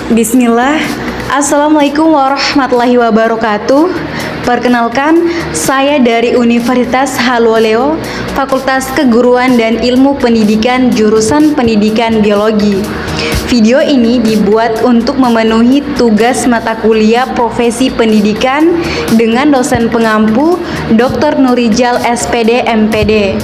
Bismillah. Assalamualaikum warahmatullahi wabarakatuh. Perkenalkan, saya dari Universitas Halwaleo, Fakultas Keguruan dan Ilmu Pendidikan, jurusan Pendidikan Biologi. Video ini dibuat untuk memenuhi tugas mata kuliah profesi pendidikan dengan dosen pengampu Dr. Nurijal SPD MPD.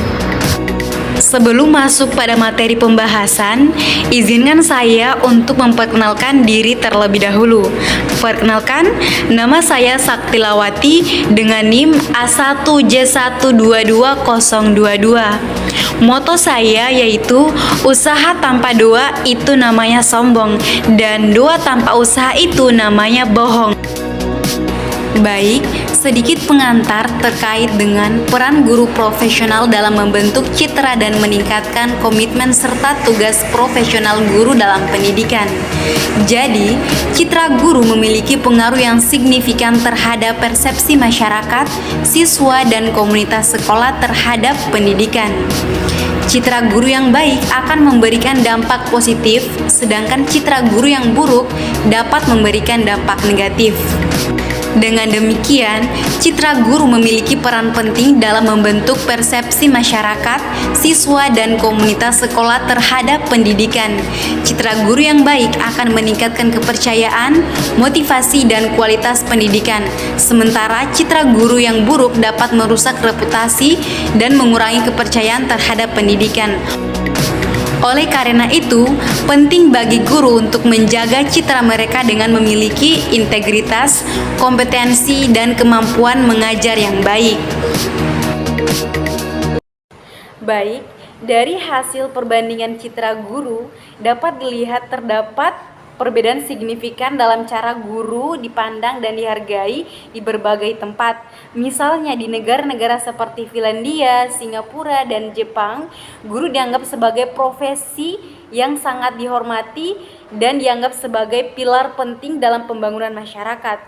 Sebelum masuk pada materi pembahasan, izinkan saya untuk memperkenalkan diri terlebih dahulu. Perkenalkan, nama saya Saktilawati dengan NIM A1J122022. Moto saya yaitu usaha tanpa doa itu namanya sombong dan doa tanpa usaha itu namanya bohong. Baik, sedikit pengantar terkait dengan peran guru profesional dalam membentuk citra dan meningkatkan komitmen serta tugas profesional guru dalam pendidikan. Jadi, citra guru memiliki pengaruh yang signifikan terhadap persepsi masyarakat, siswa, dan komunitas sekolah terhadap pendidikan. Citra guru yang baik akan memberikan dampak positif, sedangkan citra guru yang buruk dapat memberikan dampak negatif. Dengan demikian, citra guru memiliki peran penting dalam membentuk persepsi masyarakat, siswa, dan komunitas sekolah terhadap pendidikan. Citra guru yang baik akan meningkatkan kepercayaan, motivasi, dan kualitas pendidikan. Sementara citra guru yang buruk dapat merusak reputasi dan mengurangi kepercayaan terhadap pendidikan. Oleh karena itu, penting bagi guru untuk menjaga citra mereka dengan memiliki integritas, kompetensi, dan kemampuan mengajar yang baik. Baik, dari hasil perbandingan citra guru dapat dilihat terdapat perbedaan signifikan dalam cara guru dipandang dan dihargai di berbagai tempat. Misalnya di negara-negara seperti Finlandia, Singapura, dan Jepang, guru dianggap sebagai profesi yang sangat dihormati dan dianggap sebagai pilar penting dalam pembangunan masyarakat.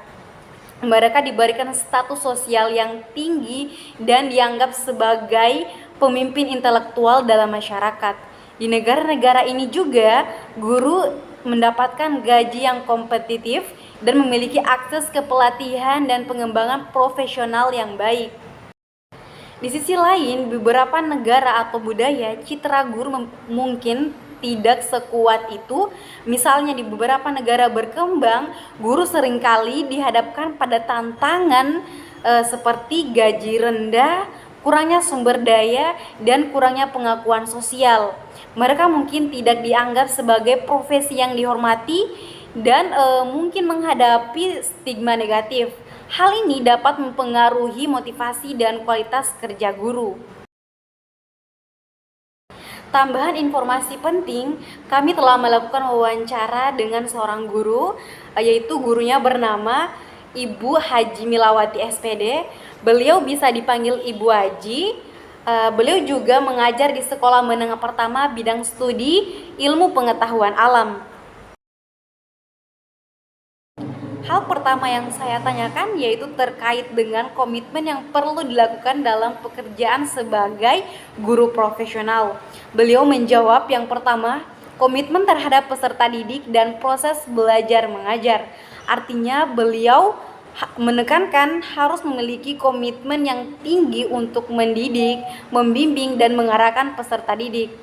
Mereka diberikan status sosial yang tinggi dan dianggap sebagai pemimpin intelektual dalam masyarakat. Di negara-negara ini juga, guru mendapatkan gaji yang kompetitif dan memiliki akses ke pelatihan dan pengembangan profesional yang baik. Di sisi lain, beberapa negara atau budaya, citra guru mungkin tidak sekuat itu. Misalnya di beberapa negara berkembang, guru seringkali dihadapkan pada tantangan seperti gaji rendah, kurangnya sumber daya, dan kurangnya pengakuan sosial. Mereka mungkin tidak dianggap sebagai profesi yang dihormati dan mungkin menghadapi stigma negatif. Hal ini dapat mempengaruhi motivasi dan kualitas kerja guru. Tambahan informasi penting, kami telah melakukan wawancara dengan seorang guru, yaitu gurunya bernama Ibu Haji Milawati SPD. Beliau bisa dipanggil Ibu Haji. Beliau juga mengajar di sekolah menengah pertama bidang studi ilmu pengetahuan alam. Hal pertama yang saya tanyakan yaitu terkait dengan komitmen yang perlu dilakukan dalam pekerjaan sebagai guru profesional. Beliau menjawab yang pertama, komitmen terhadap peserta didik dan proses belajar mengajar. Artinya beliau menekankan harus memiliki komitmen yang tinggi untuk mendidik, membimbing, dan mengarahkan peserta didik.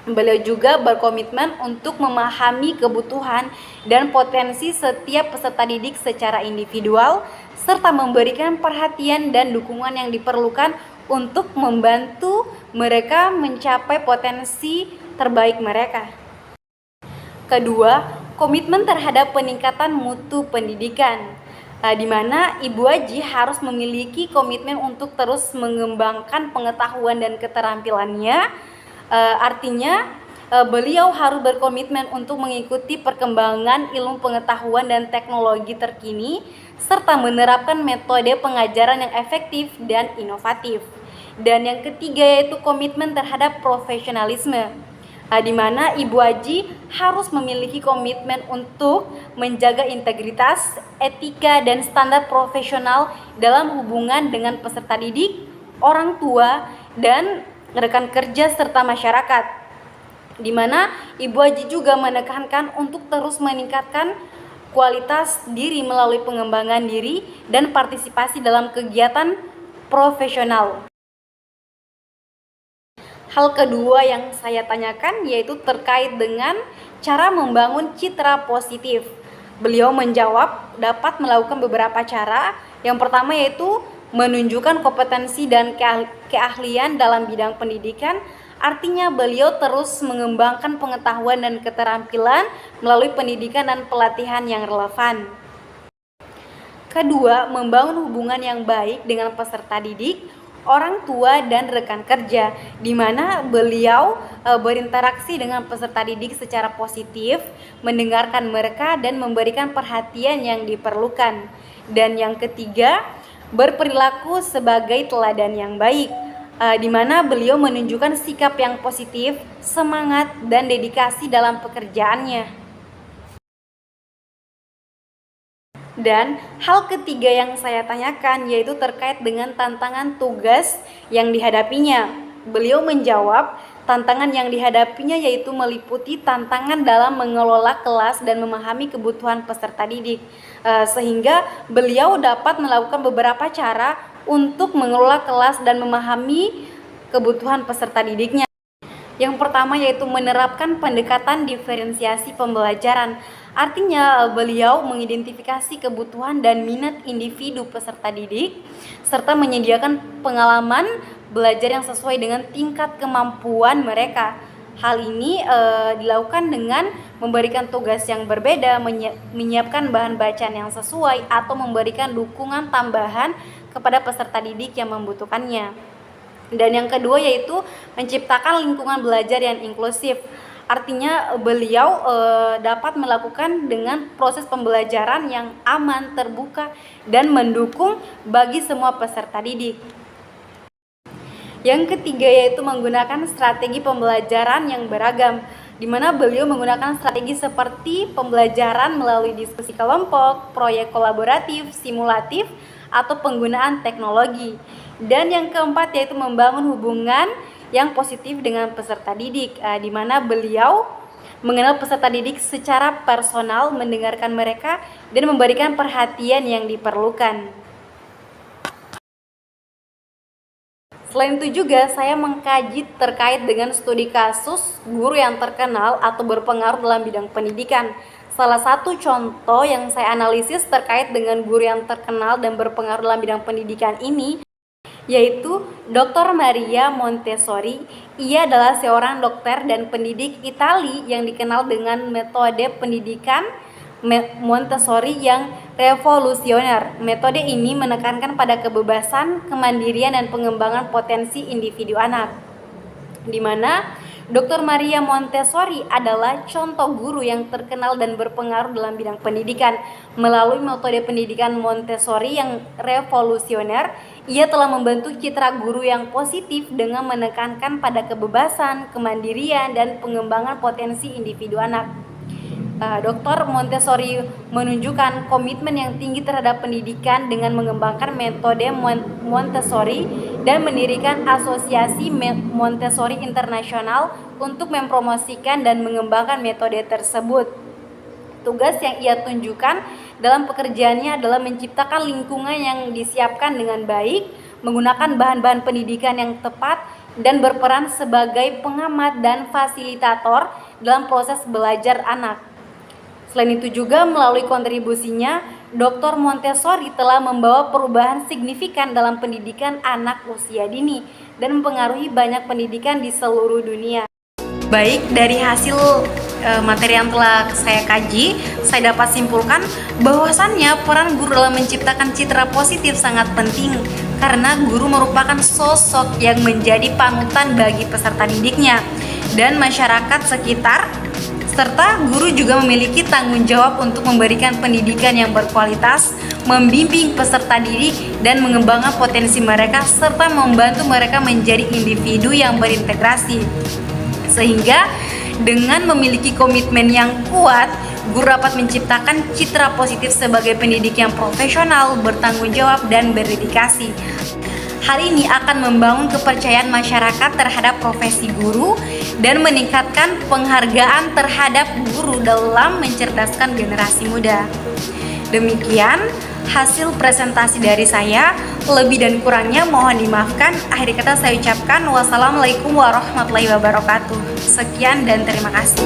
Beliau juga berkomitmen untuk memahami kebutuhan dan potensi setiap peserta didik secara individual, serta memberikan perhatian dan dukungan yang diperlukan untuk membantu mereka mencapai potensi terbaik mereka. Kedua, komitmen terhadap peningkatan mutu pendidikan. Di mana Ibu Haji harus memiliki komitmen untuk terus mengembangkan pengetahuan dan keterampilannya. Artinya beliau harus berkomitmen untuk mengikuti perkembangan ilmu pengetahuan dan teknologi terkini serta menerapkan metode pengajaran yang efektif dan inovatif. Dan yang ketiga yaitu komitmen terhadap profesionalisme. Di mana Ibu Haji harus memiliki komitmen untuk menjaga integritas, etika, dan standar profesional dalam hubungan dengan peserta didik, orang tua, dan rekan kerja serta masyarakat. di mana Ibu Aji juga menekankan untuk terus meningkatkan kualitas diri melalui pengembangan diri dan partisipasi dalam kegiatan profesional. Hal kedua yang saya tanyakan yaitu terkait dengan cara membangun citra positif. Beliau menjawab dapat melakukan beberapa cara. Yang pertama yaitu menunjukkan kompetensi dan keahlian dalam bidang pendidikan. Artinya beliau terus mengembangkan pengetahuan dan keterampilan melalui pendidikan dan pelatihan yang relevan. Kedua, membangun hubungan yang baik dengan peserta didik, orang tua, dan rekan kerja, di mana beliau berinteraksi dengan peserta didik secara positif, mendengarkan mereka, dan memberikan perhatian yang diperlukan. Dan yang ketiga, berperilaku sebagai teladan yang baik, di mana beliau menunjukkan sikap yang positif, semangat, dan dedikasi dalam pekerjaannya. Dan hal ketiga yang saya tanyakan yaitu terkait dengan tantangan tugas yang dihadapinya. Beliau menjawab, tantangan yang dihadapinya yaitu meliputi tantangan dalam mengelola kelas dan memahami kebutuhan peserta didik, sehingga beliau dapat melakukan beberapa cara untuk mengelola kelas dan memahami kebutuhan peserta didiknya. Yang pertama yaitu menerapkan pendekatan diferensiasi pembelajaran. Artinya beliau mengidentifikasi kebutuhan dan minat individu peserta didik serta menyediakan pengalaman belajar yang sesuai dengan tingkat kemampuan mereka. Hal ini dilakukan dengan memberikan tugas yang berbeda, menyiapkan bahan bacaan yang sesuai, atau memberikan dukungan tambahan kepada peserta didik yang membutuhkannya. Dan yang kedua yaitu menciptakan lingkungan belajar yang inklusif. Artinya beliau dapat melakukan dengan proses pembelajaran yang aman, terbuka, dan mendukung bagi semua peserta didik. Yang ketiga yaitu menggunakan strategi pembelajaran yang beragam, di mana beliau menggunakan strategi seperti pembelajaran melalui diskusi kelompok, proyek kolaboratif, simulatif, atau penggunaan teknologi. Dan yang keempat yaitu membangun hubungan yang positif dengan peserta didik, di mana beliau mengenal peserta didik secara personal, mendengarkan mereka, dan memberikan perhatian yang diperlukan. Selain itu juga saya mengkaji terkait dengan studi kasus guru yang terkenal atau berpengaruh dalam bidang pendidikan. Salah satu contoh yang saya analisis terkait dengan guru yang terkenal dan berpengaruh dalam bidang pendidikan ini yaitu Dr. Maria Montessori. Ia adalah seorang dokter dan pendidik Italia yang dikenal dengan metode pendidikan Montessori yang revolusioner. Metode ini menekankan pada kebebasan, kemandirian, dan pengembangan potensi individu anak, di mana Dr. Maria Montessori adalah contoh guru yang terkenal dan berpengaruh dalam bidang pendidikan. Melalui metode pendidikan Montessori yang revolusioner, ia telah membentuk citra guru yang positif dengan menekankan pada kebebasan, kemandirian, dan pengembangan potensi individu anak. Dr. Montessori menunjukkan komitmen yang tinggi terhadap pendidikan dengan mengembangkan metode Montessori dan mendirikan asosiasi Montessori internasional untuk mempromosikan dan mengembangkan metode tersebut. Tugas yang ia tunjukkan dalam pekerjaannya adalah menciptakan lingkungan yang disiapkan dengan baik, menggunakan bahan-bahan pendidikan yang tepat, dan berperan sebagai pengamat dan fasilitator dalam proses belajar anak. Selain itu juga melalui kontribusinya, Dr. Montessori telah membawa perubahan signifikan dalam pendidikan anak usia dini dan mempengaruhi banyak pendidikan di seluruh dunia. Baik, dari hasil materi yang telah saya kaji, saya dapat simpulkan bahwasannya peran guru dalam menciptakan citra positif sangat penting karena guru merupakan sosok yang menjadi panutan bagi peserta didiknya dan masyarakat sekitar, serta guru juga memiliki tanggung jawab untuk memberikan pendidikan yang berkualitas, membimbing peserta didik, dan mengembangkan potensi mereka, serta membantu mereka menjadi individu yang berintegrasi. Sehingga dengan memiliki komitmen yang kuat, guru dapat menciptakan citra positif sebagai pendidik yang profesional, bertanggung jawab, dan berdedikasi. Hal ini akan membangun kepercayaan masyarakat terhadap profesi guru dan meningkatkan penghargaan terhadap guru dalam mencerdaskan generasi muda. Demikian hasil presentasi dari saya. Lebih dan kurangnya mohon dimaafkan. Akhir kata saya ucapkan wassalamualaikum warahmatullahi wabarakatuh. Sekian dan terima kasih.